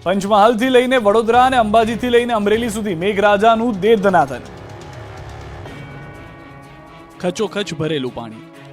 પંચમહાલથી લઈને વડોદરા અને અંબાજીથી લઈને અમરેલી સુધી મેઘરાજાનું દે દનાદન. ખચોખચ ભરેલું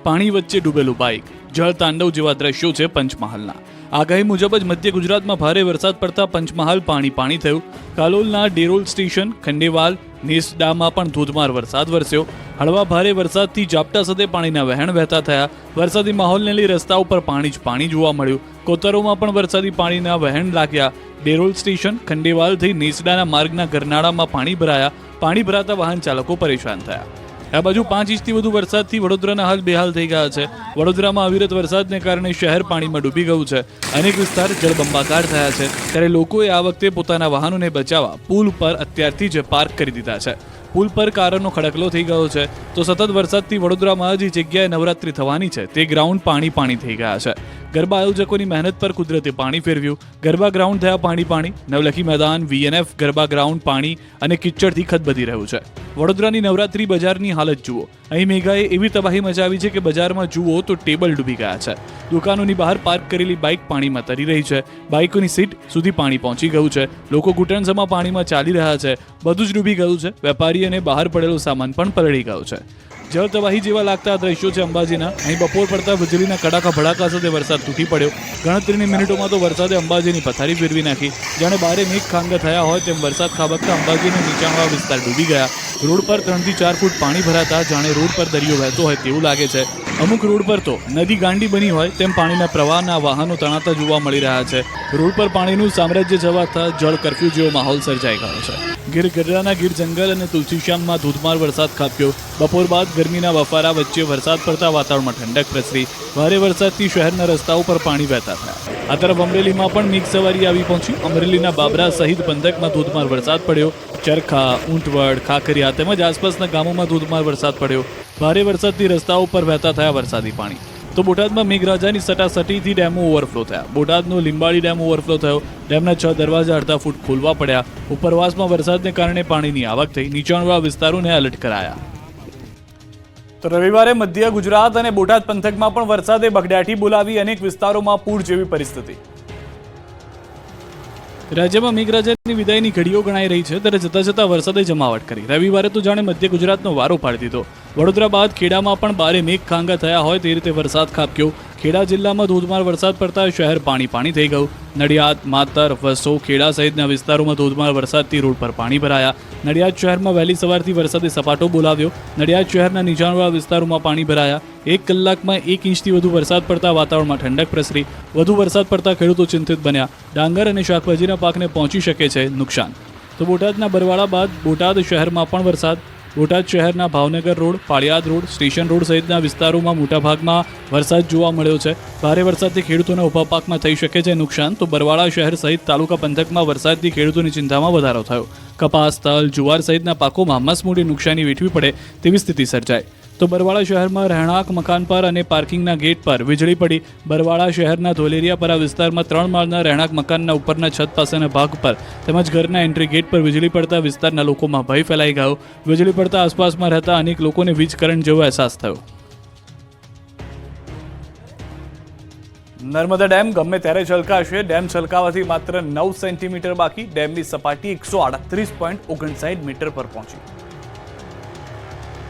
પાણી વચ્ચે ડૂબેલું બાઇક, જળ તાંડવ જેવા દ્રશ્યો છે પંચમહાલના. આગાહી મુજબ જ મધ્ય ગુજરાતમાં ભારે વરસાદ પડતા પંચમહાલ પાણી થયું. કાલોલના ડેરોલ સ્ટેશન, ખંડેવાલ, નેસડામાં પણ ધોધમાર વરસાદ વરસ્યો. હળવા ભારે વરસાદથી ઝાપટા સાથે પાણીના વહેણ વહેતા થયા. વરસાદી માહોલને લઈ રસ્તા ઉપર પાણી જોવા મળ્યું. કોતરોમાં પણ વરસાદી પાણીના વહેણ લાગ્યા. ડેરોલ સ્ટેશન, ખંડેવાલથી નેસડાના માર્ગના ગરનાળામાં પાણી ભરાયા. પાણી ભરાતા વાહન ચાલકો પરેશાન થયા. આ બાજુ 5 ઇંચથી વધુ વરસાદથી વડોદરાના હાલ બેહાલ થઈ ગયા છે. વડોદરામાં અવિરત વરસાદને કારણે શહેર પાણીમાં ડૂબી ગયું છે. અનેક વિસ્તાર જળબંબાકાર થયા છે. ત્યારે લોકોએ આ વખતે પોતાના વાહનોને બચાવવા પુલ પર અત્યારથી જ પાર્ક કરી દીધા છે. પુલ પર કારનો ખડકલો થઈ ગયો છે. તો સતત વરસાદથી વડોદરામાં જે જગ્યાએ નવરાત્રી થવાની છે તે ગ્રાઉન્ડ પાણી થઈ ગયા છે. ગરબા આયોજકોની મહેનત પર કુદરતે પાણી ફેરવ્યું. ગરબા ગ્રાઉન્ડ થયા પાણી. નવલખી મેદાન, VNF ગરબા ગ્રાઉન્ડ પાણી અને કિચડથી ખદબદી રહ્યું છે. વડોદરાની નવરાત્રી બજારની હાલત જુઓ. અહીં મેઘાએ એવી તબાહી મચાવી છે કે બજારમાં જુઓ તો ટેબલ ડૂબી ગયા છે. દુકાનોની બહાર પાર્ક કરેલી બાઇક પાણીમાં તરી રહી છે. બાઇકોની સીટ સુધી પાણી પહોંચી ગયું છે. લોકો ઘૂંટણસમાં પાણીમાં ચાલી રહ્યા છે. બધું જ ડૂબી ગયું છે. વેપારી અને બહાર પડેલો સામાન પણ પલળી ગયો છે. જળ તબાહી જેવા લાગતા દ્રશ્યો છે અંબાજીના. અહીં બપોર પડતા વીજળીના કડાકા ભડાકા સાથે વરસાદ તૂટી પડ્યો. ગણતરીની મિનિટોમાં તો વરસાદે અંબાજીની પથારી ફેરવી નાખી. જાણે બારે મેઘ ખાંગા થયા હોય તેમ વરસાદ ખાબકતા અંબાજીનો નીચાણવાળા વિસ્તાર ડૂબી ગયા. રોડ પર 3 થી 4 ફૂટ પાણી ભરાતા જાણે રોડ પર દરિયો વહેતો હોય તેવું લાગે છે. અમુક રોડ પર તો નદી ગાંડી બની હોય તેમ પાણીના પ્રવાહના વાહનો તણાતા જોવા મળી રહ્યા છે. રોડ પર પાણીનું સામ્રાજ્ય જવાતા જળ કર્ફ્યુ જેવો માહોલ સર્જાઈ ગયો છે. ગિરગઢડાના ગીર જંગલ અને તુલસીશ્યામમાં ધોધમાર વરસાદ ખાબક્યો. બપોર બાદ ગરમીના બફારા વચ્ચે વરસાદ પડતા વાતાવરણમાં ઠંડક પ્રસરી. ભારે વરસાદથી શહેરના રસ્તાઓ પર પાણી વહેતા થયા. આ તરફ અમરેલીમાં પણ મેઘ સવારી આવી પહોંચી. અમરેલીના બાબરા સહિત પંથકમાં ધોધમાર વરસાદ પડ્યો. ચરખા, ઊંટવડ, ખાખરિયા તેમજ આસપાસના ગામોમાં ધોધમાર વરસાદ પડ્યો. ભારે વરસાદથી રસ્તાઓ પર વહેતા થયા વરસાદી પાણી. તો બોટાદમાં મેઘરાજાની સટાસટીથી ડેમો ઓવરફ્લો થયા. બોટાદનો લીંબાળી ડેમ ઓવરફ્લો થયો. ડેમના 6 દરવાજા અડધા ફૂટ ખોલવા પડ્યા. ઉપરવાસમાં વરસાદને કારણે પાણીની આવક થઈ. નીચાણવાળા વિસ્તારોને એલર્ટ કરાયા. તો રવિવારે મધ્ય ગુજરાત અને બોટાદ પંથકમાં પણ વરસાદે બગડાટી બોલાવી. અનેક વિસ્તારોમાં પૂર જેવી પરિસ્થિતિ. રાજ્યમાં મેઘરાજાની વિદાયની ઘડીઓ ગણાઈ રહી છે ત્યારે જતા વરસાદે જમાવટ કરી. રવિવારે તો જાણે મધ્ય ગુજરાતનો વારો પાડી દીધો. વડોદરા બાદ ખેડામાં પણ બારે મેઘ ખાંગા થયા હોય તે રીતે વરસાદ ખાબક્યો. ખેડા જિલ્લામાં ધોધમાર વરસાદ પડતા શહેર પાણી થઈ ગયું. નડિયાદ, માતર, વસો, ખેડા સહિતના વિસ્તારોમાં ધોધમાર વરસાદથી રોડ પર પાણી ભરાયા. નડિયાદ શહેરમાં વહેલી સવારથી વરસાદે સપાટો બોલાવ્યો. નડિયાદ શહેરના નીચાણવાળા વિસ્તારોમાં પાણી ભરાયા. 1 કલાકમાં 1 ઇંચથી વધુ વરસાદ પડતા વાતાવરણમાં ઠંડક પ્રસરી. વધુ વરસાદ પડતા ખેડૂતો ચિંતિત બન્યા. ડાંગર અને શાકભાજીના પાકને પહોંચી શકે છે નુકસાન. તો બોટાદના બરવાળા બાદ બોટાદ શહેરમાં પણ વરસાદ. બોટાદ શહેરના Bhavnagar road, Paliyad road, station road સહિતના વિસ્તારોમાં મોટાભાગમાં વરસાદ જોવા મળ્યો છે. ભારે વરસાદથી ખેડૂતોના ઊભા પાકમાં થઈ શકે છે નુકસાન. તો બરવાળા શહેર સહિત તાલુકા પંથકમાં વરસાદથી ખેડૂતોની ચિંતામાં વધારો થયો. કપાસ, તલ, જુવાર સહિતના પાકોમાં મસમોટી નુકસાની વેઠવી પડે તેવી સ્થિતિ સર્જાઈ. તો બરવાળા શહેરમાં રહેણાંક મકાન પર અને પાર્કિંગના ગેટ પર વીજળી પડી. બરવાળા શહેરના ધોલેરિયાપરા વિસ્તારમાં 3 માળના રહેણાંક મકાનના ઉપરના છત પાસેના ભાગ પર તેમજ ઘરના એન્ટ્રી ગેટ પર વીજળી પડતા વિસ્તારના લોકોમાં ભય ફેલાઈ ગયો. વીજળી પડતા આસપાસમાં રહેતા અનેક લોકોને વીજ કરંટ જેવો અહેસાસ થયો. નર્મદા ડેમ ગમે ત્યારે છલકાશે. ડેમ છલકાવાથી માત્ર 9 સેન્ટીમીટર બાકી. ડેમની સપાટી 138.59 મીટર પર પહોંચી.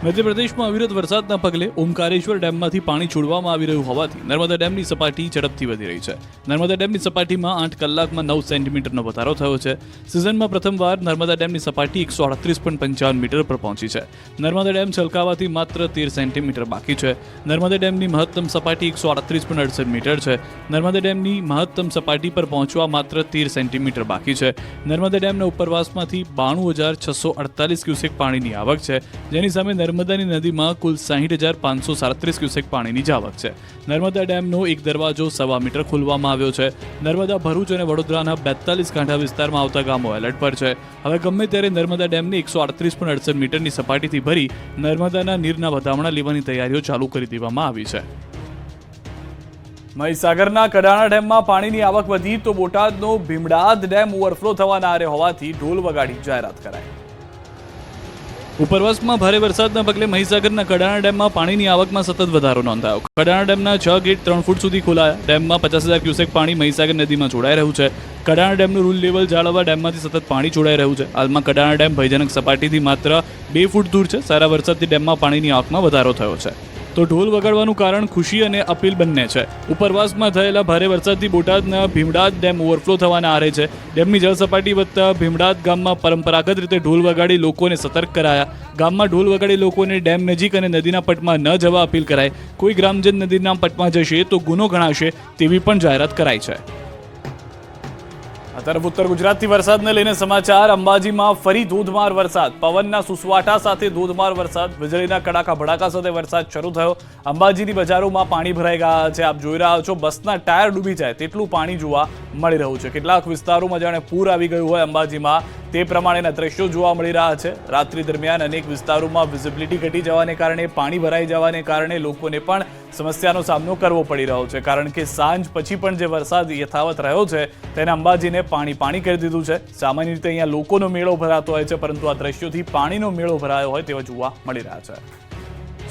મધ્યપ્રદેશમાં અવિરત વરસાદના પગલે ઓમકારેશ્વર ડેમમાંથી પાણી છોડવામાં આવી રહ્યું હોવાથી નર્મદા ડેમની સપાટી ઝડપથી વધી રહી છે. નર્મદા ડેમની સપાટીમાં 8 કલાકમાં 9 સેન્ટીમીટરનો વધારો થયો છે. સિઝનમાં પ્રથમવાર નર્મદા ડેમની સપાટી 138.55 મીટર પર પહોંચી છે. નર્મદા ડેમ છલકાવાથી માત્ર 13 સેન્ટીમીટર બાકી છે. નર્મદા ડેમની મહત્તમ સપાટી 138.68 મીટર છે. નર્મદા ડેમની મહત્તમ સપાટી પર પહોંચવા માત્ર 13 સેન્ટીમીટર બાકી છે. નર્મદા ડેમના ઉપરવાસમાંથી 92,648 ક્યુસેક પાણીની આવક છે, જેની સામે નર્મદાની નદીમાં કુલ 60,537 ક્યુસેક પાણીની જાવક છે. નર્મદા ડેમનો એક દરવાજો 1.25 મીટર ખોલવામાં આવ્યો છે. નર્મદા, ભરૂચ અને વડોદરાના 42 કાંઠા વિસ્તારમાં આવતા ગામો એલર્ટ પર છે. હવે ગમે ત્યારે નર્મદા ડેમને 138.68 મીટરની સપાટીથી ભરી નર્મદાના નીરના વધામણા લેવાની તૈયારીઓ ચાલુ કરી દેવામાં આવી છે. મહીસાગરના કડાણા ડેમમાં પાણીની આવક વધી તો બોટાદનો ભીમડાદ ડેમ ઓવરફ્લો થવાના આરે હોવાથી ઢોલ વગાડી જાહેરાત કરાઈ. ઉપરવાસમાં ભારે વરસાદના પગલે મહીસાગરના કડાણા ડેમમાં પાણીની આવકમાં સતત વધારો નોંધાયો. કડાણા ડેમના 6 ગેટ 3 ફૂટ સુધી ખોલાયા. ડેમમાં 50,000 ક્યુસેક પાણી મહીસાગર નદીમાં છોડાઈ રહ્યું છે. કડાણા ડેમનું રૂલ લેવલ જાળવવા ડેમમાંથી સતત પાણી છોડાઈ રહ્યું છે. હાલમાં કડાણા ડેમ ભયજનક સપાટીથી માત્ર 2 ફૂટ દૂર છે. સારા વરસાદથી ડેમમાં પાણીની આવકમાં વધારો થયો છે. તો ઢોલ વગાડવાનું કારણ ખુશી અને અપીલ બંને છે. ઉપરવાસમાં થયેલા ભારે વરસાદથી બોટાદના ભીમડાદ ડેમ ઓવરફ્લો થવાના આરે છે. ડેમની જળસપાટી વધતા ભીમડાદ ગામમાં પરંપરાગત રીતે ઢોલ વગાડી લોકોને સતર્ક કરાયા. ગામમાં ઢોલ વગાડી લોકોને ડેમ નજીક અને નદીના પટમાં ન જવા અપીલ કરાઈ. કોઈ ગ્રામજન નદીના પટમાં જશે તો ગુનો ગણાશે તેવી પણ જાહેરાત કરાઈ છે. આ તરફ ઉત્તર ગુજરાતથી વરસાદને લઈને સમાચાર. અંબાજીમાં ફરી ધોધમાર વરસાદ. પવનના સુસવાટા સાથે ધોધમાર વરસાદ. વીજળીના કડાકા ભડાકા સાથે વરસાદ શરૂ થયો. અંબાજીની બજારોમાં પાણી ભરાઈ ગયા છે. આપ જોઈ રહ્યા છો બસના ટાયર ડૂબી જાય તેટલું પાણી જોવા મળી રહ્યું છે. કેટલાક વિસ્તારોમાં જાણે પૂર આવી ગયું હોય અંબાજીમાં તે પ્રમાણેના દ્રશ્યો જોવા મળી રહ્યા છે. રાત્રિ દરમિયાન અનેક વિસ્તારોમાં વિઝિબિલિટી ઘટી જવાને કારણે પાણી ભરાઈ જવાને કારણે લોકોને પણ સમસ્યાનો સામનો કરવો પડી રહ્યો છે. કારણ કે સાંજ પછી પણ જે વરસાદ યથાવત રહ્યો છે તેને અંબાજીને પાણી કરી દીધું છે. સામાન્ય રીતે અહીંયા લોકોનો મેળો ભરાતો હોય છે, પરંતુ આ દ્રશ્યોથી પાણીનો મેળો ભરાયો હોય તેવા જોવા મળી રહ્યા છે.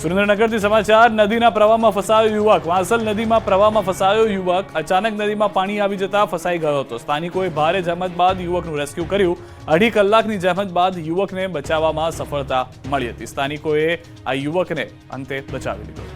સુરેન્દ્રનગરથી સમાચાર. નદીના પ્રવાહમાં ફસાયો યુવક. વાંસલ નદીમાં પ્રવાહમાં ફસાયો યુવક. અચાનક નદીમાં પાણી આવી જતા ફસાઈ ગયો હતો. સ્થાનિકોએ ભારે જહેમત બાદ યુવકનું રેસ્ક્યુ કર્યું. 2.5 કલાકની જહેમત બાદ યુવકને બચાવવામાં સફળતા મળી હતી. સ્થાનિકોએ આ યુવકને અંતે બચાવી લીધો.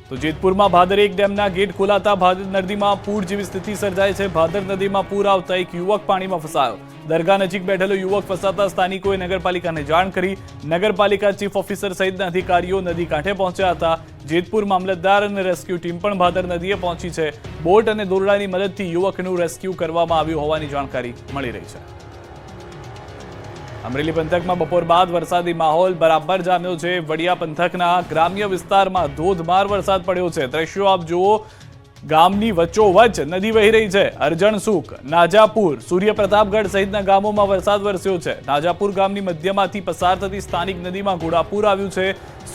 તો જેતપુરમાં ભાદર 1 ડેમના ગેટ ખોલાતા ભાદર નદીમાં પૂર જેવી સ્થિતિ સર્જાઈ છે. ભાદર નદીમાં પૂર આવતા એક યુવક પાણીમાં ફસાયો. દરગાહ નજીક બેઠેલો યુવક ફસાતા સ્થાનિકોએ નગરપાલિકાને જાણ કરી. નગરપાલિકા ચીફ ઓફિસર સહિતના અધિકારીઓ નદી કાંઠે પહોંચ્યા હતા. જેતપુર મામલતદાર અને રેસ્ક્યુ ટીમ પણ ભાદર નદીએ પહોંચી છે. બોટ અને દોરડાની મદદથી યુવકનું રેસ્ક્યુ કરવામાં આવ્યું હોવાની જાણકારી મળી રહી છે. અમરેલી પંથકમાં બપોર બાદ વરસાદી માહોલ બરાબર જામ્યો છે. વડિયા પંથકના ગ્રામ્ય વિસ્તારમાં ધોધમાર વરસાદ પડ્યો છે. દ્રશ્યો આપ જુઓ. ગામની વચ્ચોવચ્ચ નદી વહી રહી છે. અરજણસુક, નાજાપુર, સૂર્યપ્રતાપગઢ સહિતના ગામોમાં વરસાદ વરસ્યો છે. નાજાપુર ગામની મધ્યમાંથી પસાર થતી સ્થાનિક નદીમાં ઘોડાપુર આવ્યું છે.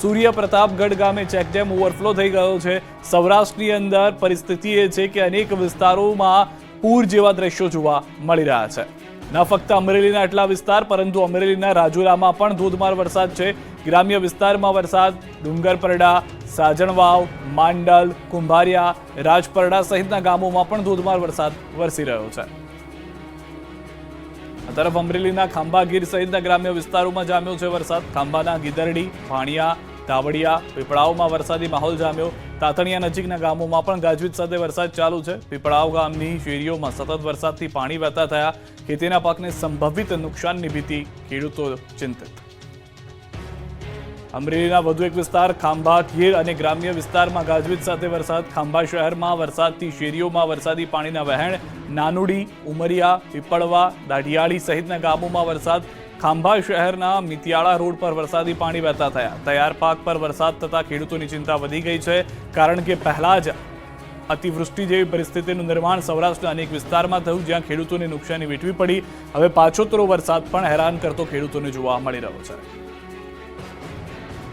સૂર્યપ્રતાપગઢ ગામે ચેકડેમ ઓવરફ્લો થઈ ગયો છે. સૌરાષ્ટ્રની અંદર પરિસ્થિતિ એ છે કે અનેક વિસ્તારોમાં પૂર જેવા દ્રશ્યો જોવા મળી રહ્યા છે. ન ફક્ત અમરેલીના આટલા વિસ્તાર, પરંતુ અમરેલીના રાજુલામાં પણ ધોધમાર વરસાદ છે. ગ્રામ્ય વિસ્તારમાં વરસાદ. ડુંગરપરડા, સાજણવાવ, માંડલ, કુંભારિયા, રાજપરડા સહિતના ગામોમાં પણ ધોધમાર વરસાદ વરસી રહ્યો છે. આ તરફ અમરેલીના ખાંભા, ગીર સહિતના ગ્રામ્ય વિસ્તારોમાં જામ્યો છે વરસાદ. ખાંભાના ગીદરડી, ભાણિયા, તાવડિયા, પીપળાવમાં વરસાદી માહોલ જામ્યો. તાતણિયા નજીકના ગામોમાં પણ ગાજવીજ સાથે વરસાદ ચાલુ છે. પીપળાવ ગામની શેરીઓમાં સતત વરસાદથી પાણી વહેતા થયા. ખેતીના પાકને સંભવિત નુકસાનની ભીતિ, ખેડૂતો ચિંતિત. અમરેલીના વધુ એક વિસ્તાર ખાંભા, ગીર અને ગ્રામ્ય વિસ્તારમાં ગાજવીજ સાથે વરસાદ. ખાંભા શહેરમાં વરસાદથી શેરીઓમાં વરસાદી પાણીના વહેણ. નાનુડી, ઉમરિયા, પીપળવા, દાઢિયાળી સહિતના ગામોમાં વરસાદ. ખાંભા શહેરના મિતિયાળા રોડ પર વરસાદી પાણી વહેતા થયા. તૈયાર પાક પર વરસાદ થતા ખેડૂતોની ચિંતા વધી ગઈ છે. કારણ કે પહેલા જ અતિવૃષ્ટિ જેવી પરિસ્થિતિનું નિર્માણ સૌરાષ્ટ્રના અનેક વિસ્તારમાં થયું, જ્યાં ખેડૂતોને નુકસાની વેઠવી પડી. હવે પાછોતરો વરસાદ પણ હેરાન કરતો ખેડૂતોને જોવા મળી રહ્યો છે.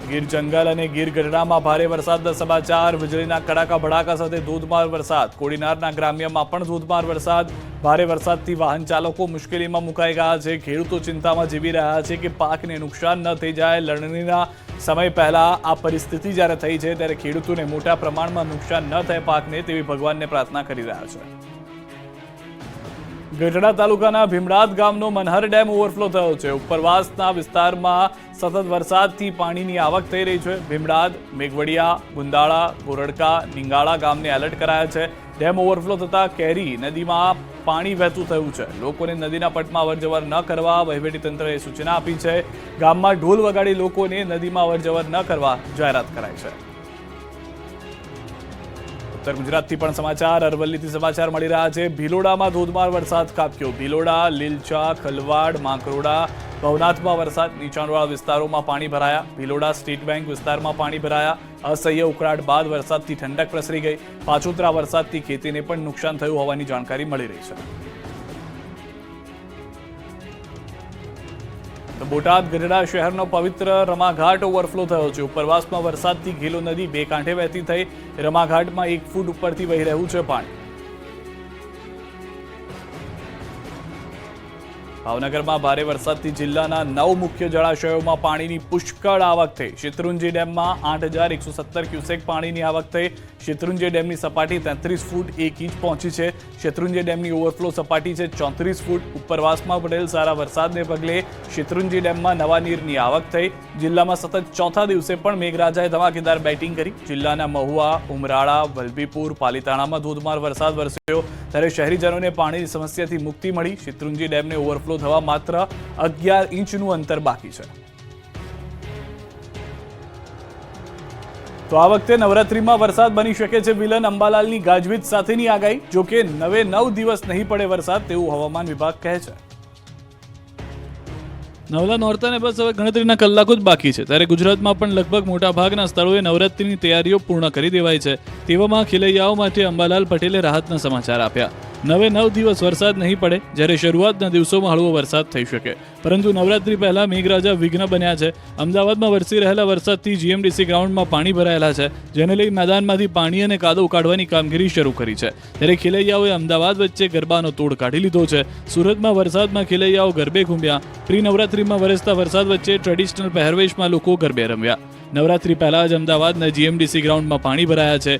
ગીર જંગલ અને ગીર ગઢડામાં ભારે વરસાદના સમાચાર. વીજળીના કડાકા ભડાકા સાથે ધોધમાર વરસાદ. કોડીનારના ગ્રામ્યમાં પણ ધોધમાર વરસાદ. ભારે વરસાદથી વાહન ચાલકો મુશ્કેલીમાં મુકાઈ ગયા છે. ખેડૂતો ચિંતામાં જીવી રહ્યા છે કે પાકને નુકસાન ન થઈ જાય. લણણીના સમય પહેલા આ પરિસ્થિતિ જ્યારે થઈ છે ત્યારે ખેડૂતોને મોટા પ્રમાણમાં નુકસાન ન થાય પાકને, તેવી ભગવાનને પ્રાર્થના કરી રહ્યા છે. ગઢડા તાલુકાના ભીમડાદ ગામનો મનહર ડેમ ઓવરફ્લો થયો છે. ઉપરવાસના વિસ્તારમાં સતત વરસાદથી પાણીની આવક થઈ રહી છે. ભીમડાદ, મેઘવડિયા, ગુંદાળા, ગોરડકા, નિંગાળા ગામને એલર્ટ કરાયા છે. ડેમ ઓવરફ્લો થતા કેરી નદીમાં પાણી વહેતું થયું છે. લોકોને નદીના પટમાં અવરજવર ન કરવા વહીવટીતંત્રએ સૂચના આપી છે. ગામમાં ઢોલ વગાડી લોકોને નદીમાં અવરજવર ન કરવા જાહેરાત કરાઈ છે. ઉત્તર ગુજરાતથી પણ સમાચાર. અરવલ્લીથી સમાચાર મળી રહ્યા છે. ભિલોડામાં ધોધમાર વરસાદ ખાબક્યો. ભિલોડા, લીલચા, ખલવાડ, માંકરોડા, ભવનાથમાં વરસાદ. નીચાણવાળા વિસ્તારોમાં પાણી ભરાયા. ભિલોડા સ્ટેટ બેંક વિસ્તારમાં પાણી ભરાયા. અસહ્ય ઉકળાટ બાદ વરસાદથી ઠંડક પ્રસરી ગઈ. પાછોતરા વરસાદથી ખેતીને પણ નુકસાન થયું હોવાની જાણકારી મળી રહી છે. તો બોટાદ ગઢડા શહેરનો પવિત્ર રમાઘાટ ઓવરફ્લો થયો છે. ઉપરવાસમાં વરસાદથી ઘેલો નદી 2 કાંઠે વહેતી થઈ. રમાઘાટમાં 1 ફૂટ ઉપરથી વહી રહ્યું છે પાણી. ભાવનગરમાં ભારે વરસાદથી જિલ્લાના 9 મુખ્ય જળાશયોમાં પાણીની પુષ્કળ આવક થઈ. શેત્રુંજી ડેમમાં 8,117 ક્યુસેક પાણીની આવક થઈ. શેત્રુંજી ડેમની સપાટી 33 ફૂટ 1 ઇંચ પહોંચી છે. શેત્રુંજી ડેમની ઓવરફ્લો સપાટી છે 34 ફૂટ. ઉપરવાસમાં પડેલ સારા વરસાદને પગલે શેત્રુંજી ડેમમાં નવા નીરની આવક થઈ. જિલ્લામાં સતત ચોથા દિવસે પણ મેઘરાજાએ ધમાકેદાર બેટિંગ કરી. જિલ્લાના મહુવા, ઉમરાળા, વલભીપુર, પાલીતાણામાં ધોધમાર વરસાદ વરસ્યો, ત્યારે શહેરીજનોને પાણીની સમસ્યાથી મુક્તિ મળી. શેત્રુંજી ડેમને ઓવરફ્લો થવા માત્ર 11 ઇંચનું અંતર બાકી છે. તો આ વખતે નવરાત્રીમાં વરસાદ બની શકે છે વિલન. અંબાલાલની ગાજવીજ સાથેની આગાહી. જોકે 9 દિવસ નહીં પડે વરસાદ તેવું હવામાન વિભાગ કહે છે. નવલા નોરતાને બસ હવે ગણતરીના કલાકો જ બાકી છે, ત્યારે ગુજરાતમાં પણ લગભગ મોટા ભાગના સ્થળોએ નવરાત્રીની તૈયારીઓ પૂર્ણ કરી દેવાઈ છે. તેવામાં ખેલૈયાઓ માટે અંબાલાલ પટેલે રાહતના સમાચાર આપ્યા. 9 દિવસ વરસાદ નહીં પડે, જ્યારે શરૂઆતના દિવસોમાં હળવો વરસાદ થઈ શકે, પરંતુ નવરાત્રી પહેલા મેઘરાજા વિઘ્ન બન્યા છે. અમદાવાદમાં વરસી રહેલા વરસાદથી જીએમડીસી ગ્રાઉન્ડમાં પાણી ભરાયેલા છે, જેને લઈ મેદાનમાંથી પાણી અને કાદવ કાઢવાની કામગીરી શરૂ કરી છે. ત્યારે ખેલૈયાઓએ અમદાવાદ વચ્ચે ગરબાનો તોડ કાઢી લીધો છે. સુરતમાં વરસાદમાં ખેલૈયાઓ ગરબે ઘૂમ્યા. પ્રી નવરાત્રીમાં વરસતા વરસાદ વચ્ચે ટ્રેડિશનલ પહેરવેશમાં લોકો ગરબે રમ્યા. નવરાત્રી પહેલા જ અમદાવાદના જીએમડીસી ગ્રાઉન્ડમાં પાણી ભરાયા છે.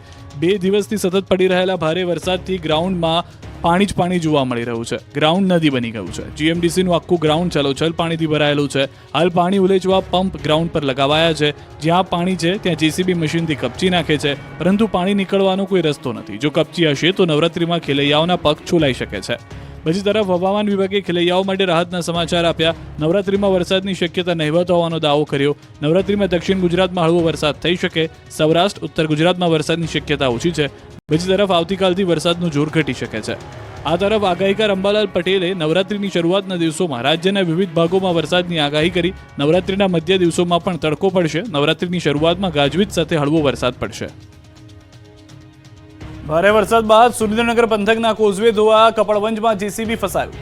2 દિવસથી સતત પડી રહેલા ભારે વરસાદથી ગ્રાઉન્ડમાં પાણી જ પાણી જોવા મળી રહ્યું છે. ગ્રાઉન્ડ નદી બની ગયું છે. જીએમડીસીનું આખું ગ્રાઉન્ડ છલોછલ પાણીથી ભરાયેલું છે. હાલ પાણી ઉલેચવા પંપ ગ્રાઉન્ડ પર લગાવાયા છે. જ્યાં પાણી છે ત્યાં જેસીબી મશીનથી કપચી નાખે છે, પરંતુ પાણી નીકળવાનો કોઈ રસ્તો નથી. જો કપચી હશે તો નવરાત્રીમાં ખેલૈયાઓના પગ છોલાઈ શકે છે. બીજી તરફ હવામાન વિભાગે ખેલૈયાઓ માટે રાહતના સમાચાર આપ્યા. નવરાત્રીમાં વરસાદની શક્યતા નહિવત હોવાનો દાવો કર્યો. નવરાત્રીમાં દક્ષિણ ગુજરાતમાં હળવો વરસાદ થઈ શકે. સૌરાષ્ટ્ર, ઉત્તર ગુજરાતમાં વરસાદની શક્યતા ઓછી છે. બીજી તરફ આવતીકાલથી વરસાદનું જોર ઘટી શકે છે. આ તરફ આગાહીકાર અંબાલાલ પટેલે નવરાત્રીની શરૂઆતના દિવસોમાં રાજ્યના વિવિધ ભાગોમાં વરસાદની આગાહી કરી. નવરાત્રીના મધ્ય દિવસોમાં પણ તડકો પડશે. નવરાત્રીની શરૂઆતમાં ગાજવીજ સાથે હળવો વરસાદ પડશે. ભારે વરસાદ બાદ સુરેન્દ્રનગર પંથકના કોઝવે ધોવા, કપડવંજમાં જેસીબી ફસાયું.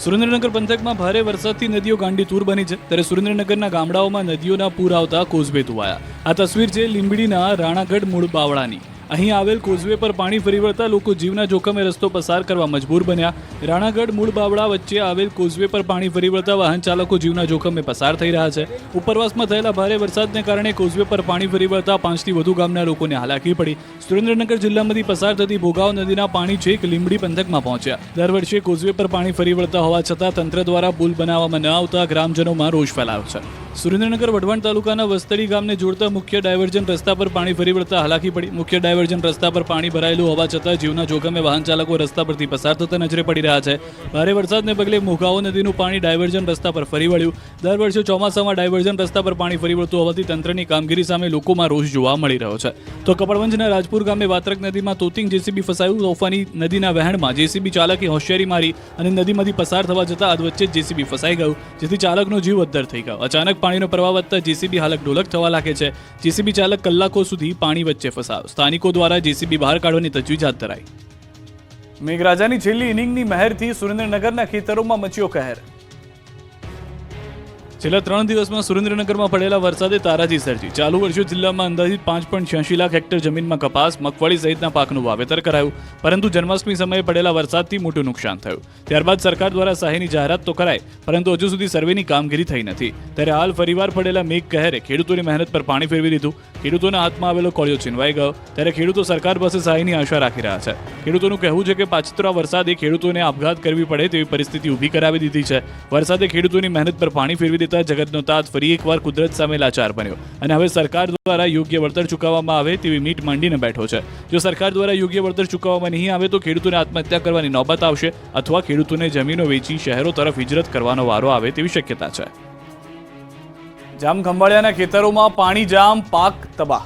સુરેન્દ્રનગર પંથકમાં ભારે વરસાદથી નદીઓ ગાંડીતુર બની છે, ત્યારે સુરેન્દ્રનગરના ગામડાઓમાં નદીઓના પૂર આવતા કોઝવે ધોવાયા. આ તસવીર છે લીંબડીના રાણાગઢ મૂળ બાવળાની. અહીં આવેલ કોઝવે પર પાણી ફરી વળતા લોકો જીવના જોખમે રસ્તો પસાર કરવા મજબૂર બન્યા. રાણાગઢ મૂળ બાવળા વચ્ચે આવેલ કોઝવે પર પાણી ફરી વળતા વાહન ચાલકો જીવના જોખમે પસાર થઈ રહ્યા છે. ઉપરવાસમાં થયેલા ભારે વરસાદને કારણે કોઝવે પર પાણી ફરી વળતા 5 થી વધુ ગામના લોકોને હાલાકી પડી. સુરેન્દ્રનગર જિલ્લામાંથી પસાર થતી ભોગાવ નદીના પાણી છેક લીંબડી પંથકમાં પહોંચ્યા. દર વર્ષે કોઝવે પર પાણી ફરી વળતા હોવા છતાં તંત્ર દ્વારા પુલ બનાવવામાં ન આવતા ગ્રામજનોમાં રોષ ફેલાયો છે. સુરેન્દ્રનગર વઢવાણ તાલુકાના વસ્તડી ગામને જોડતા મુખ્ય ડાયવર્જન રસ્તા પર પાણી ફરી વળતા હાલાકી પડી. મુખ્ય ડાયવર્જન રસ્તા પર પાણી ભરાયેલું હોવા છતાં જીવના જોખમે વાહન ચાલકો રસ્તા પરથી પસાર થતા નજરે પડી રહ્યા છે. ભારે વરસાદને પગલે મોઘાઓ નદીનું પાણી ડાયવર્જન રસ્તા પર ફરી વળ્યું. દર વર્ષે ચોમાસામાં ડાયવર્જન રસ્તા પર પાણી ફરી વળતું હોવાથી તંત્રની કામગીરી સામે લોકોમાં રોષ જોવા મળી રહ્યો છે. તો કપડવંજના રાજપુર ગામે વાત્રક નદીમાં તોતિંગ જેસીબી ફસાયું. તોફાની નદીના વહેણમાં જેસીબી ચાલકે હોશિયારી મારી અને નદીમાંથી પસાર થવા જતાં અધવચ્ચે જેસીબી ફસાઈ ગયું, જેથી ચાલકનો જીવ અદ્ધર થઈ ગયો. અચાનક પાણીનો પ્રવાહ વધતા જેસીબી હાલક ડોલક થવા લાગે છે. જેસીબી ચાલક કલાકો સુધી પાણી વચ્ચે ફસાયો. સ્થાનિકો દ્વારા જેસીબી બહાર કાઢવાની તજવીજ હાથ ધરાઈ. મેઘરાજાની છેલ્લી ઇનિંગની મહેરથી સુરેન્દ્રનગરના ખેતરોમાં મચ્યો કહેર. છેલ્લા 3 દિવસમાં સુરેન્દ્રનગરમાં પડેલા વરસાદે તારાજી સર્જી. ચાલુ વર્ષે જિલ્લામાં અંદાજિત 5.86 લાખ હેક્ટર જમીનમાં કપાસ, મગફળી સહિતના પાકનું વાવેતર કરાયું, પરંતુ જન્માષ્ટમી સમયે પડેલા વરસાદથી મોટું નુકસાન થયું. ત્યારબાદ સરકાર દ્વારા સહાયની જાહેરાત તો કરાઈ, પરંતુ હજુ સુધી સર્વેની કામગીરી થઈ નથી. ત્યારે હાલ ફરીવાર પડેલા મેઘ કહેરે ખેડૂતોની મહેનત પર પાણી ફેરવી દીધું. ખેડૂતોના હાથમાં આવેલો કોળિયો છીનવાઈ ગયો. ત્યારે ખેડૂતો સરકાર પાસે સહાયની આશા રાખી રહ્યા છે. ખેડૂતોનું કહેવું છે કે પાછતરા વરસાદે ખેડૂતોને આપઘાત કરવી પડે તેવી પરિસ્થિતિ ઊભી કરાવી દીધી છે. વરસાદે ખેડૂતોની મહેનત પર પાણી ફેરવી દીધા જગતનો તાત ફરી એકવાર કુદરત સામે લાચાર બન્યો અને હવે સરકાર દ્વારા યોગ્ય વળતર ચૂકવવામાં આવે તેવી મીટ માંડીને બેઠો છે. જો સરકાર દ્વારા યોગ્ય વળતર ચૂકવવામાં નહીં આવે તો ખેડૂતોને આત્મહત્યા કરવાની નોબત આવશે અથવા ખેડૂતોને જમીનો વેચી શહેરો તરફ હિજરત કરવાનો વારો આવે તેવી શક્યતા છે. જામખંભાળિયાના ખેતરોમાં પાણી જામ, પાક તબાહ.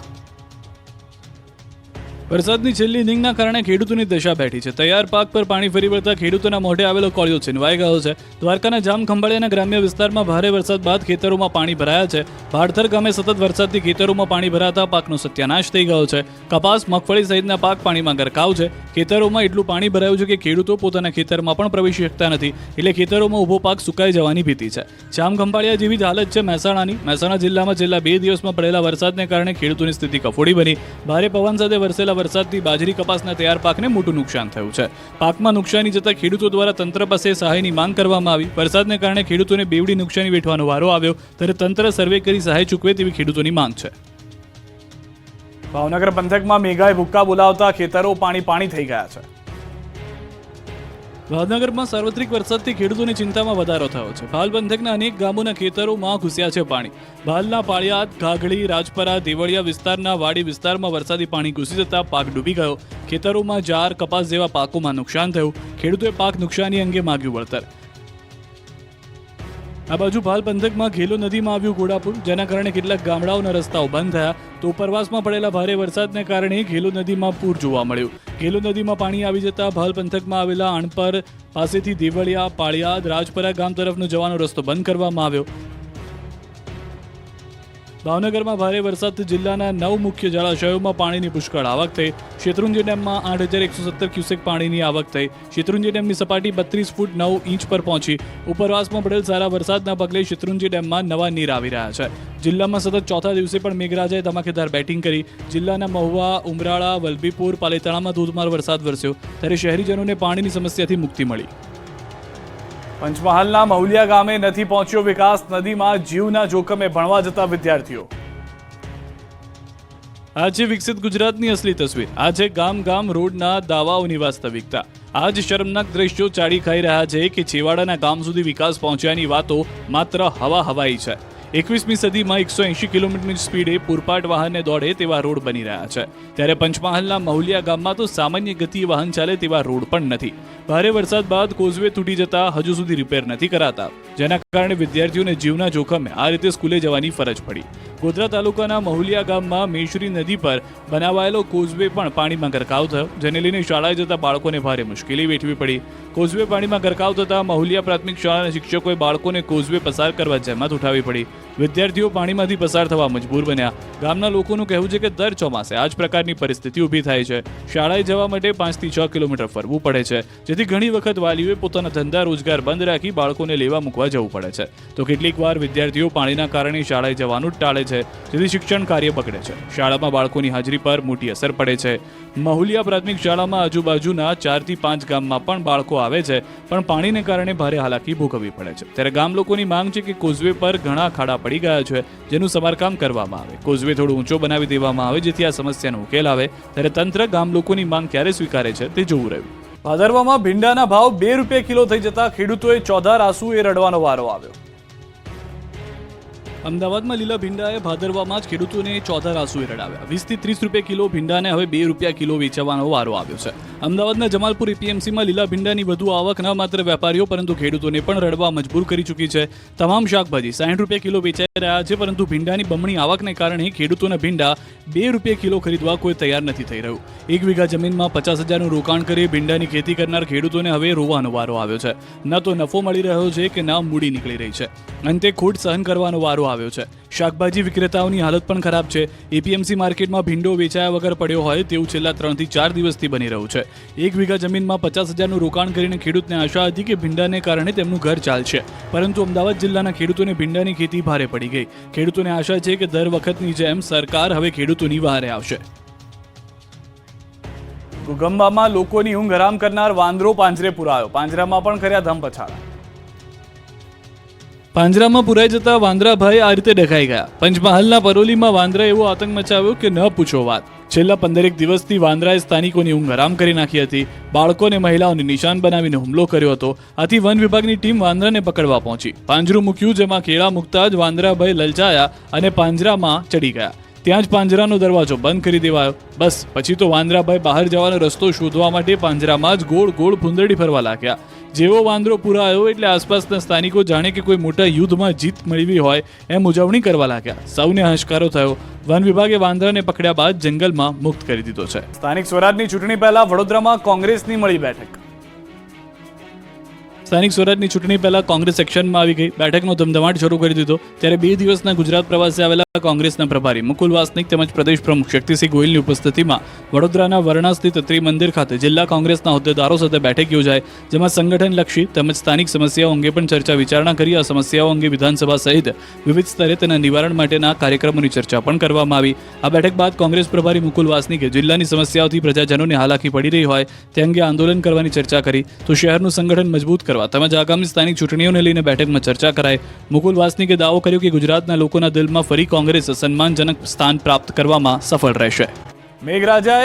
વરસાદની છેલ્લી ઇનિંગના કારણે ખેડૂતોની દશા બેઠી છે. તૈયાર પાક પર પાણી ફરી વળતા ખેડૂતોના મોઢે આવેલો કોળિયો છીનવાઈ ગયો છે. દ્વારકાના જામખંભાળિયાના ગ્રામ્ય વિસ્તારમાં ભારે વરસાદ બાદ ખેતરોમાં પાણી ભરાયા છે. ભાડથર ગામે સતત વરસાદથી ખેતરોમાં પાણી ભરાતા પાકનો સત્યાનાશ થઈ ગયો છે. કપાસ, મગફળી સહિતના પાક પાણીમાં ગરકાવ છે. ખેતરોમાં એટલું પાણી ભરાયું છે કે ખેડૂતો પોતાના ખેતરમાં પણ પ્રવેશી શકતા નથી, એટલે ખેતરોમાં ઊભો પાક સુકાઈ જવાની ભીતિ છે. જામખંભાળિયા જેવી જ હાલત છે મહેસાણાની. મહેસાણા જિલ્લામાં છેલ્લા 2 દિવસમાં પડેલા વરસાદને કારણે ખેડૂતોની સ્થિતિ કફોડી બની. ભારે પવન સાથે વરસેલા વરસાદથી બાજરી કપાસના તૈયાર પાકને મોટું નુકસાન થયું છે. પાકમાં નુકસાની જતા ખેડૂતો દ્વારા તંત્ર પાસે સહાયની માંગ કરવામાં આવી. વરસાદને કારણે ખેડૂતોને બેવડી નુકસાની વેઠવાનો વારો આવ્યો, ત્યારે તંત્ર સર્વે કરી સહાય ચૂકવે તેવી ખેડૂતોની માંગ છે. ભાવનગર પંથકમાં મેઘાએ ભૂક્કા બોલાવતા ખેતરો પાણી થઈ ગયા છે. ભાવનગરમાં સાર્વત્રિક વરસાદથી ખેડૂતોની ચિંતામાં વધારો થયો છે. ભાલ પંથકના અનેક ગામોના ખેતરોમાં ઘૂસ્યા છે પાણી. ભાલના પાળિયાદ, ઘાઘડી, રાજપરા, દેવળિયા વિસ્તારના વાડી વિસ્તારમાં વરસાદી પાણી ઘૂસી જતા પાક ડૂબી ગયો. ખેતરોમાં જાર, કપાસ જેવા પાકોમાં નુકસાન થયું. ખેડૂતોએ પાક નુકસાની અંગે માગ્યું વળતર. આ બાજુ ભાલ પંથકમાં ઘેલો નદીમાં આવ્યું ઘોડાપુર, જેના કારણે કેટલાક ગામડાઓના રસ્તાઓ બંધ થયા. તો ઉપરવાસમાં પડેલા ભારે વરસાદને કારણે ઘેલો નદીમાં પૂર જોવા મળ્યું. ઘેલો નદીમાં પાણી આવી જતા ભાલ પંથકમાં આવેલા અણપર પાસેથી દેવળિયા, પાળિયાદ, રાજપરા ગામ તરફનો જવાનો રસ્તો બંધ કરવામાં આવ્યો. ભાવનગરમાં ભારે વરસાદથી જિલ્લાના 9 મુખ્ય જળાશયોમાં પાણીની પુષ્કળ આવક થઈ. શેત્રુંજી ડેમમાં 8,117 ક્યુસેક પાણીની આવક થઈ. શેત્રુંજી ડેમની સપાટી 32 ફૂટ 9 ઇંચ પર પહોંચી. ઉપરવાસમાં પડેલ સારા વરસાદના પગલે શેત્રુંજી ડેમમાં નવા નીર આવી રહ્યા છે. જિલ્લામાં સતત ચોથા દિવસે પણ મેઘરાજાએ ધમાકેદાર બેટિંગ કરી. જિલ્લાના મહુવા, ઉમરાળા, વલભીપુર, પાલીતાણામાં ધોધમાર વરસાદ વરસ્યો, ત્યારે શહેરીજનોને પાણીની સમસ્યાથી મુક્તિ મળી. પંચમહાલના મહુલિયા ગામે નથી પહોંચ્યો વિકાસ. નદીમાં જીવના જોખમે ભણવા જતા વિદ્યાર્થીઓ. આ છે વિકસિત ગુજરાતની અસલી તસવીર. આ છે ગામ રોડના દાવાઓની વાસ્તવિકતા. આ જ શર્મનાક દ્રશ્યો ચાડી ખાઈ રહ્યા છે કે છેવાડાના ગામ સુધી વિકાસ પહોંચ્યાની વાતો માત્ર હવાઈ છે. 21મી સદીમાં 180 કિલોમીટરની સ્પીડે પૂરપાટ વાહનને દોડે તેવા રોડ બની રહ્યા છે, ત્યારે પંચમહાલના મહુલિયા ગામમાં તો સામાન્ય ગતિએ વાહન ચાલે તેવા રોડ પણ નથી. ભારે વરસાદ બાદ કોઝવે તૂટી જતા હજુ સુધી રિપેર નથી કરાતા, જેના કારણે વિદ્યાર્થીઓને જીવના જોખમે આ રીતે સ્કૂલે જવાની ફરજ પડી. ગોધરા તાલુકાના મહુલિયા ગામમાં મેશ્રી નદી પર બનાવાયેલો કોઝવે પણ પાણીમાં ગરકાવ થયો, જેને લઈને શાળાએ જતા બાળકોને ભારે મુશ્કેલી વેઠવી પડી. કોઝવે પાણીમાં ગરકાવ થતા મહુલિયા પ્રાથમિક શાળાના શિક્ષકોએ બાળકોને કોઝવે પસાર કરવા જહેમત ઉઠાવવી પડી. વિદ્યાર્થીઓ પાણીમાંથી પસાર થવા મજબૂર બન્યા. ગામના લોકોનું કહેવું છે કે દર ચોમાસે આ જ પ્રકારની પરિસ્થિતિ ઊભી થાય છે. શાળાએ જવા માટે 5 થી 6 કિલોમીટર ફરવું પડે છે, જેથી ઘણી વખત વાલીઓએ પોતાના ધંધા રોજગાર બંધ રાખી બાળકોને લેવા મૂકવા જવું પડે છે. તો કેટલીક વાર વિદ્યાર્થીઓ પાણીના કારણે શાળાએ જવાનું ટાળે છે, જેથી શિક્ષણ કાર્ય બગડે છે. શાળામાં બાળકોની હાજરી પર મોટી અસર પડે છે. મહુલિયા પ્રાથમિક શાળામાં આજુબાજુના 4 થી 5 ગામમાં પણ બાળકો આવે છે, પણ પાણીને કારણે ભારે હાલાકી ભોગવવી પડે છે. ત્યારે ગામ લોકોની માંગ છે કે કોઝવે પર ઘણા ખાડા પડી ગયા છે, જેનું સમારકામ કરવામાં આવે. કોઝવે થોડો ઊંચો બનાવી દેવામાં આવે, જેથી આ સમસ્યાનો ઉકેલ આવે. ત્યારે તંત્ર ગામ લોકોની માંગ ક્યારે સ્વીકારે છે તે જોવું રહ્યું. ભાદરવામાં ભીંડાના ભાવ ₹2 કિલો થઈ જતા ખેડૂતોએ ચોધાર આંસુએ રડવાનો વારો આવ્યો. અમદાવાદમાં લીલા ભીંડાએ ભાદરવામાં જ ખેડૂતોને ચોધાર આંસુએ રડાવ્યા. 20 થી 30 રૂપિયા કિલો ભીંડાને હવે ₹2 કિલો વેચવાનો વારો આવ્યો છે. અમદાવાદના જમાલપુર એપીએમસીમાં લીલા ભીંડાની વધુ આવક ન માત્ર વેપારીઓ પરંતુ ખેડૂતોને પણ રડવા મજબૂર કરી ચૂકી છે. તમામ શાકભાજી ₹60 કિલો વેચાઈ રહ્યા છે, પરંતુ ભીંડાની બમણી આવકને કારણે ખેડૂતોના ભીંડા ₹2 કિલો ખરીદવા કોઈ તૈયાર નથી થઈ રહ્યું. 1 વીઘા જમીનમાં 50,000નું રોકાણ કરી ભીંડાની ખેતી કરનાર ખેડૂતોને હવે રોવાનો વારો આવ્યો છે. ન તો નફો મળી રહ્યો છે કે ન મૂડી નીકળી રહી છે. અંતે ખોટ સહન કરવાનો વારો આવ્યો છે. શાકભાજી વિક્રેતાઓની હાલત પણ ખરાબ છે. એપીએમસી માર્કેટમાં ભીંડો વેચાયા વગર પડ્યો હોય તેવું છેલ્લા 3 થી 4 દિવસથી બની રહ્યું છે. 1 વીઘા જમીનમાં 50,000નું રોકાણ કરીને ખેડૂતને આશા હતી કે ભીંડાને કારણે તેમનું ઘર ચાલશે, પરંતુ અમદાવાદ જિલ્લાના ખેડૂતોને ભીંડાની ખેતી ભારે પડી ગઈ. ખેડૂતોને આશા છે કે દર વખતની જેમ સરકાર હવે ખેડૂતોની વહારે આવશે. ગુગંબામાં લોકોની ઊંઘ હરામ કરનાર વાંદરો પાંજરે પુરાયો. પાંજરામાં પણ કર્યા ધમપછાડા. પાંજરામાં પુરાઈ જતા વાંદરાભાઈ આ રીતે ડઘાઈ ગયા. પંચમહાલના પરોલીમાં વાંદરાએ એવો આતંક મચાવ્યો કે ન પૂછો વાત. છેલ્લા 15 દિવસથી વાંદરાએ સ્થાનિકોની ઊંઘ હરામ કરી નાખી હતી. બાળકોને મહિલાઓને નિશાન બનાવીને હુમલો કર્યો હતો. આથી વન વિભાગની ટીમ વાંદરાને પકડવા પહોંચી. પાંજરું મૂક્યું, જેમાં કેળા મૂકતા જ વાંદરાભાઈ લલચાયા અને પાંજરામાં ચડી ગયા. ત્યાં જ પાંજરાનો દરવાજો બંધ કરી દેવાયો. બસ પછી તો વાંદરાભાઈ બહાર જવાનો રસ્તો શોધવા માટે પાંજરામાં જ ગોળ ગોળ ભૂંદડી ફરવા લાગ્યા. જેવો વાંદરો પુરાયો એટલે આસપાસના સ્થાનિકો જાણે કે કોઈ મોટા યુદ્ધમાં જીત મેળવી હોય એમ ઉજવણી કરવા લાગ્યા. સૌને હાશકારો થયો. વન વિભાગે વાંદરાને પકડ્યા બાદ જંગલમાં મુક્ત કરી દીધો છે. સ્થાનિક સ્વરાજની ચૂંટણી પહેલા વડોદરામાં કોંગ્રેસની મળી બેઠક. સ્થાનિક સ્વરાજની ચૂંટણી પહેલા કોંગ્રેસ એક્શનમાં આવી ગઈ. બેઠકનો ધમધમાટ શરૂ કરી દીધો. ત્યારે 2 દિવસના ગુજરાત પ્રવાસે આવેલા કોંગ્રેસના પ્રભારી મુકુલ વાસનિક તેમજ પ્રદેશ પ્રમુખ શક્તિસિંહ ગોહિલની ઉપસ્થિતિમાં વડોદરાના વરણા સ્થિત ત્રિમંદિર ખાતે જિલ્લા કોંગ્રેસના હોદ્દેદારો સાથે બેઠક યોજાઈ, જેમાં સંગઠનલક્ષી તેમજ સ્થાનિક સમસ્યાઓ અંગે પણ ચર્ચા વિચારણા કરી આ સમસ્યાઓ અંગે વિધાનસભા સહિત વિવિધ સ્તરે તેના નિવારણ માટેના કાર્યક્રમોની ચર્ચા પણ કરવામાં આવી. આ બેઠક બાદ કોંગ્રેસ પ્રભારી મુકુલ વાસનિકે જિલ્લાની સમસ્યાઓથી પ્રજાજનોને હાલાકી પડી રહી હોય તે અંગે આંદોલન કરવાની ચર્ચા કરી, તો શહેરનું સંગઠન મજબૂત કરવા તેમજ આગામી સ્થાનિક ચૂંટણીઓને લઈને બેઠકમાં ચર્ચા કરાઈ. મુકુલ વાસનિકે દાવો કર્યો કે ગુજરાતના લોકોના દિલમાં ફરી કોંગ્રેસ સન્માનજનક સ્થાન પ્રાપ્ત કરવામાં સફળ રહેશે. મેઘરાજાએ